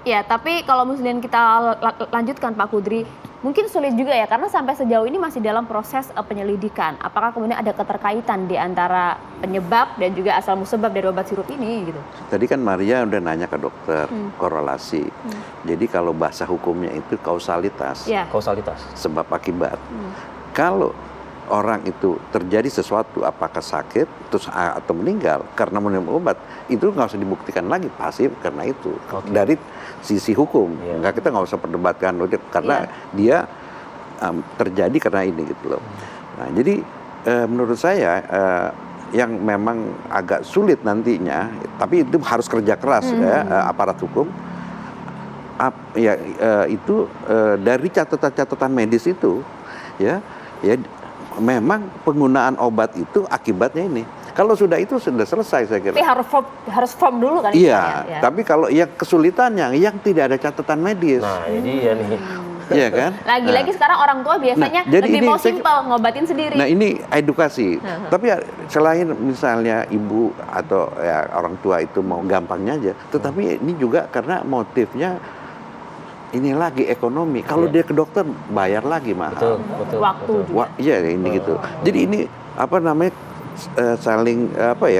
Ya, tapi kalau kemudian kita lanjutkan Pak Kudri, mungkin sulit juga ya karena sampai sejauh ini masih dalam proses penyelidikan. Apakah kemudian ada keterkaitan di antara penyebab dan juga asal musabab dari obat sirup ini gitu? Tadi kan Maria udah nanya ke dokter korelasi. Jadi kalau bahasa hukumnya itu kausalitas. Ya. Kausalitas. Sebab akibat. Kalau orang itu terjadi sesuatu apakah sakit terus atau meninggal karena minum obat, itu nggak usah dibuktikan lagi pasti karena itu. Dari sisi hukum kita nggak usah perdebatkan karena dia terjadi karena ini gitu loh. Nah jadi menurut saya yang memang agak sulit nantinya, tapi itu harus kerja keras ya aparat hukum. Itu dari catatan medis itu ya memang penggunaan obat itu akibatnya ini. Kalau sudah itu sudah selesai saya kira. Tapi harus firm dulu kan? Iya, ya. Tapi kalau yang kesulitannya yang tidak ada catatan medis. Nah ini dia nih. Iya kan? Lagi-lagi sekarang orang tua biasanya lebih mau simpel ngobatin sendiri. Nah ini edukasi. Tapi selain misalnya ibu atau ya, orang tua itu mau gampangnya aja, tetapi ini juga karena motifnya ini lagi ekonomi. Kalau dia ke dokter bayar lagi mahal. Betul. Waktu juga. Iya ini gitu. Jadi ini apa namanya saling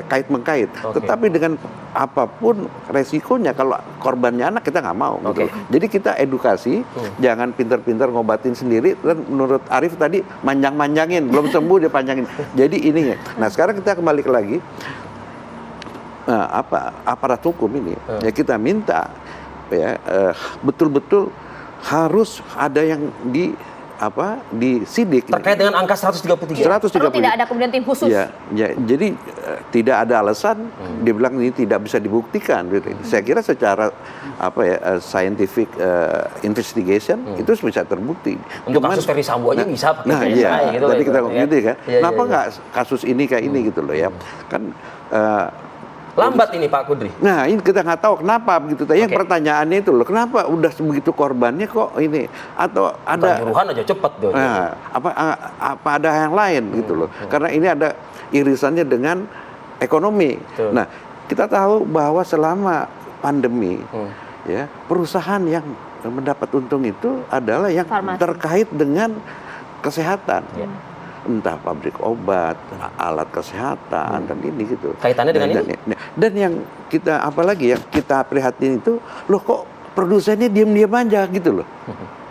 kait mengkait. Tetapi dengan apapun resikonya kalau korbannya anak kita nggak mau. Gitu. Jadi kita edukasi, jangan pinter-pinter ngobatin sendiri. Dan menurut Arief tadi manjang-manjangin, belum sembuh dia panjangin. Jadi ini ya. Nah sekarang kita kembali lagi aparat hukum ini ya kita minta ya betul-betul harus ada yang disidik terkait dengan angka 133. Perlu tidak ada kemudian tim khusus. Ya, jadi tidak ada alasan dia bilang ini tidak bisa dibuktikan gitu. Saya kira secara scientific investigation itu bisa terbukti. Untuk kasus Ferry Sambo aja bisa pakai PSI gitu. Tadi kita ngomong gitu kan. Kenapa nggak kasus ini kayak ini gitu loh ya. Kan lambat ini Pak Kudri. Nah ini kita nggak tahu kenapa begitu. Yang pertanyaannya itu loh, kenapa udah begitu korbannya kok ini atau ada Kanjuruhan aja cepet dong. Nah, apa ada yang lain gitu loh. Karena ini ada irisannya dengan ekonomi. Nah kita tahu bahwa selama pandemi ya perusahaan yang mendapat untung itu adalah yang terkait dengan kesehatan. Entah pabrik obat, alat kesehatan dan ini gitu. Kaitannya dengan ini? Dan yang kita apalagi yang kita prihatin itu, loh kok produsennya diam-diam aja gitu loh.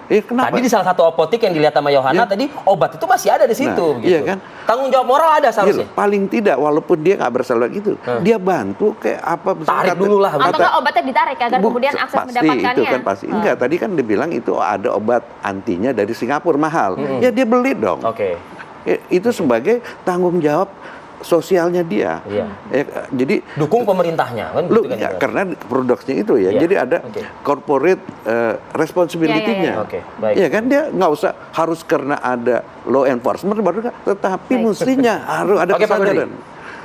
Kenapa? Tadi di salah satu apotek yang dilihat sama Yohana tadi obat itu masih ada di situ. Gitu. Iya kan? Tanggung jawab moral ada seharusnya. Paling tidak walaupun dia nggak bersalah gitu, dia bantu kayak apa? Tarik dulu lah. Atau obatnya ditarik agar kemudian akses mendapatkannya. Itu kan pasti. Enggak, tadi kan dibilang itu ada obat antinya dari Singapura mahal. Ya dia beli dong. Itu sebagai tanggung jawab sosialnya dia. Jadi dukung pemerintahnya kan gitu kan. Karena produksinya itu ya. Jadi ada corporate responsibility-nya. Ya kan dia nggak usah harus karena ada law enforcement baru tetapi mestinya harus ada kesadaran.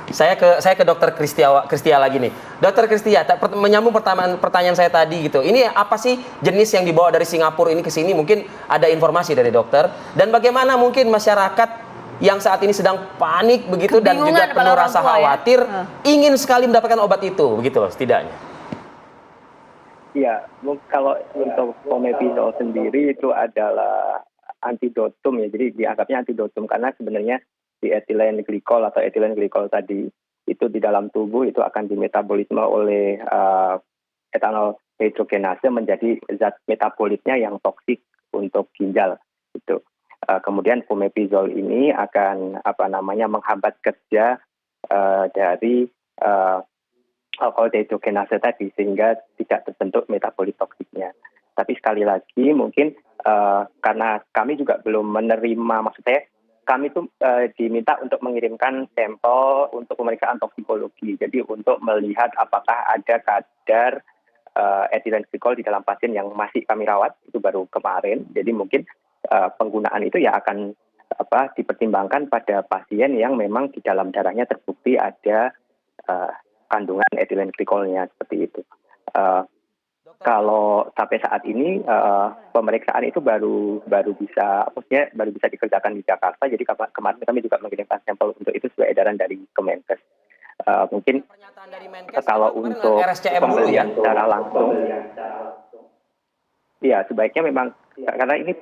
Saya ke Dokter Kristia lagi nih. Dokter Kristia, menyambung pertanyaan saya tadi gitu. Ini apa sih jenis yang dibawa dari Singapura ini ke sini? Mungkin ada informasi dari dokter. Dan bagaimana mungkin masyarakat yang saat ini sedang panik begitu dan juga penuh rasa khawatir ingin sekali mendapatkan obat itu begitu loh setidaknya. Ya, kalau untuk fomepizol sendiri itu adalah antidotum ya. Jadi dianggapnya antidotum karena sebenarnya di etilen glikol atau etilen glikol tadi itu di dalam tubuh itu akan dimetabolisme oleh etanol hidrogenase menjadi zat metabolitnya yang toksik untuk ginjal itu. Kemudian fomepizol ini akan menghambat kerja dari alkohol dehidrogenase tadi sehingga tidak terbentuk metabolit toksiknya. Tapi sekali lagi mungkin karena kami juga belum menerima, maksudnya kami itu diminta untuk mengirimkan sampel untuk pemeriksaan toksikologi. Jadi untuk melihat apakah ada kadar etilen glikol di dalam pasien yang masih kami rawat itu baru kemarin. Jadi mungkin penggunaan itu ya akan dipertimbangkan pada pasien yang memang di dalam darahnya terbukti ada kandungan etilen glikolnya seperti itu. Kalau sampai saat ini pemeriksaan itu baru bisa dikerjakan di Jakarta. Jadi kemarin kami juga mengirimkan sampel untuk itu sesuai edaran dari Kemenkes. Mungkin kalau untuk pembelian secara langsung ya sebaiknya memang karena ini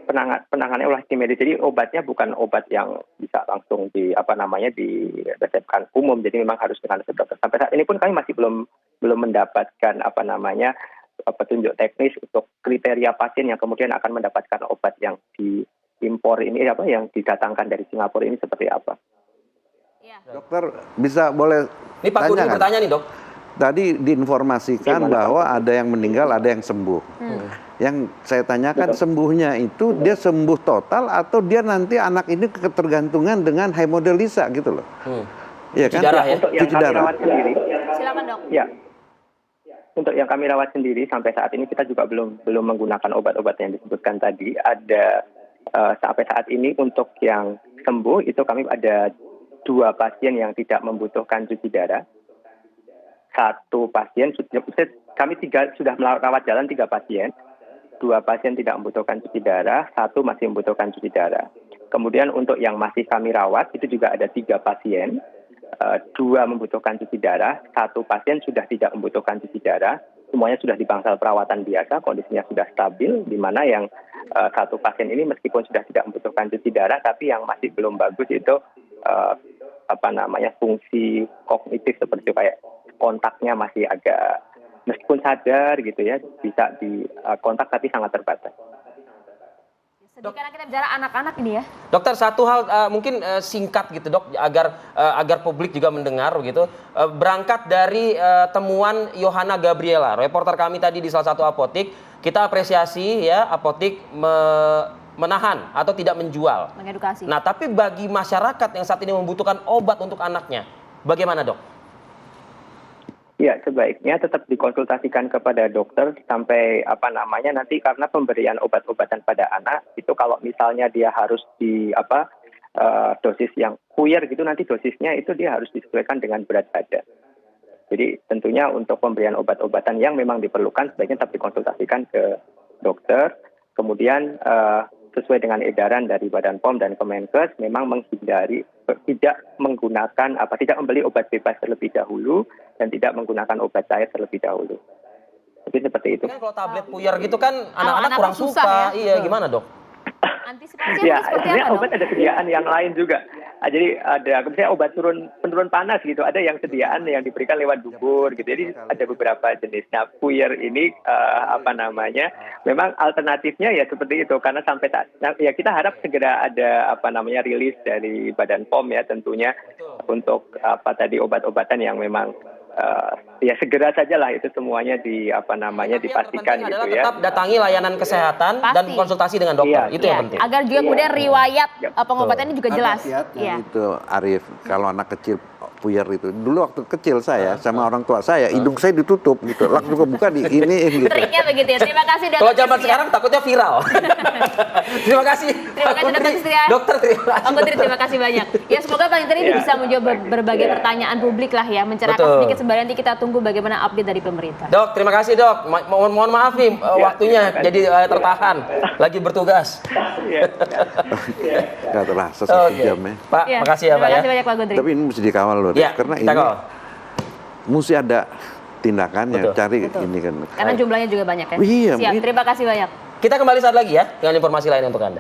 penanganannya oleh tim medis, jadi obatnya bukan obat yang bisa langsung diresepkan umum, jadi memang harus dengan resep dokter. Sampai saat ini pun kami masih belum mendapatkan petunjuk teknis untuk kriteria pasien yang kemudian akan mendapatkan obat yang diimpor ini yang didatangkan dari Singapura ini seperti apa. Iya. Dokter bisa boleh Ini Pak Kudri tanya nggak? bertanya nih dok. Tadi diinformasikan Gimana, bahwa ada yang meninggal, ada yang sembuh. Yang saya tanyakan sembuhnya itu dia sembuh total atau dia nanti anak ini ketergantungan dengan hemodialisa gitu loh. Iya Cuci kan? darah ya? Untuk yang Cuci kami darah. rawat sendiri, Silakan dok. ya. Untuk yang kami rawat sendiri sampai saat ini kita juga belum menggunakan obat-obat yang disebutkan tadi. Ada sampai saat ini untuk yang sembuh itu kami ada 2 pasien yang tidak membutuhkan cuci darah. 1 pasien kami sudah merawat jalan 3 pasien. 2 pasien tidak membutuhkan cuci darah, 1 masih membutuhkan cuci darah. Kemudian untuk yang masih kami rawat itu juga ada 3 pasien. 2 membutuhkan cuci darah, 1 pasien sudah tidak membutuhkan cuci darah. Semuanya sudah di bangsal perawatan biasa, kondisinya sudah stabil, di mana yang 1 pasien ini meskipun sudah tidak membutuhkan cuci darah, tapi yang masih belum bagus itu fungsi kognitif seperti kayak kontaknya masih agak, meskipun sadar gitu ya, bisa di kontak tapi sangat terbatas. Sedih karena kita bicara anak-anak ini ya. Dokter, satu hal mungkin singkat gitu dok, agar publik juga mendengar gitu. Berangkat dari temuan Yohana Gabriela, reporter kami tadi di salah satu apotik, kita apresiasi ya apotik menahan atau tidak menjual. Mengedukasi. Nah, tapi bagi masyarakat yang saat ini membutuhkan obat untuk anaknya, bagaimana dok? Ya, sebaiknya tetap dikonsultasikan kepada dokter sampai nanti, karena pemberian obat-obatan pada anak itu kalau misalnya dia harus dosis yang puyer gitu, nanti dosisnya itu dia harus disesuaikan dengan berat badan. Jadi tentunya untuk pemberian obat-obatan yang memang diperlukan sebaiknya tetap dikonsultasikan ke dokter. Kemudian sesuai dengan edaran dari Badan POM dan Kemenkes, memang menghindari tidak membeli obat bebas terlebih dahulu dan tidak menggunakan obat cair terlebih dahulu. Jadi seperti itu. Kan kalau tablet puyer gitu kan anak-anak Anak-anak kurang susah suka. ya. Iya, gimana dok? Antisipasinya Ya, seperti sebenarnya apa dok? obat ada sediaan yang lain juga. Jadi ada misalnya obat penurun panas gitu, ada yang sediaan yang diberikan lewat dubur gitu. Jadi ada beberapa jenis. Nah, puyer ini memang alternatifnya ya seperti itu, karena sampai ya kita harap segera ada rilis dari Badan POM ya tentunya untuk obat-obatan yang memang ya segera sajalah itu semuanya dipastikan gitu ya. Tetap datangi layanan kesehatan dan Pasti. konsultasi dengan dokter. Iya. Itu yang Iya, penting. agar juga kemudian riwayat pengobatannya juga Ada jelas. kiatnya Iya. itu Arif, kalau anak kecil puyer itu. Dulu waktu kecil saya sama orang tua saya, hidung saya ditutup gitu. Langsung kebuka di ini gitu. Triknya begitu ya. Terima kasih dokter. Kalau zaman Kristia. sekarang takutnya viral. Terima kasih. Terima kasih dokter Kristia. Dokter, terima kasih. Pak Kudri, terima kasih banyak. Ya semoga paling tadi Ya. bisa menjawab berbagai pertanyaan publik lah ya, mencerahkan Betul. sedikit sebenarnya. Nanti kita tunggu bagaimana update dari pemerintah. Dok, terima kasih dok. Mohon maaf nih waktunya terima kasih. jadi tertahan. Lagi bertugas. Nggak terasa 1 Oke. jam ya. Pak, Iya. makasih ya Pak Terima ya. kasih banyak Pak Kudri. Tapi ini mesti dikawal loh, Rif. Iya, karena kita ini kawal. mesti ada tindakan yang Betul. cari ini kan. Karena jumlahnya juga banyak ya. Iya, Siap, ini- terima kasih banyak. Kita kembali saat lagi ya dengan informasi lain untuk Anda.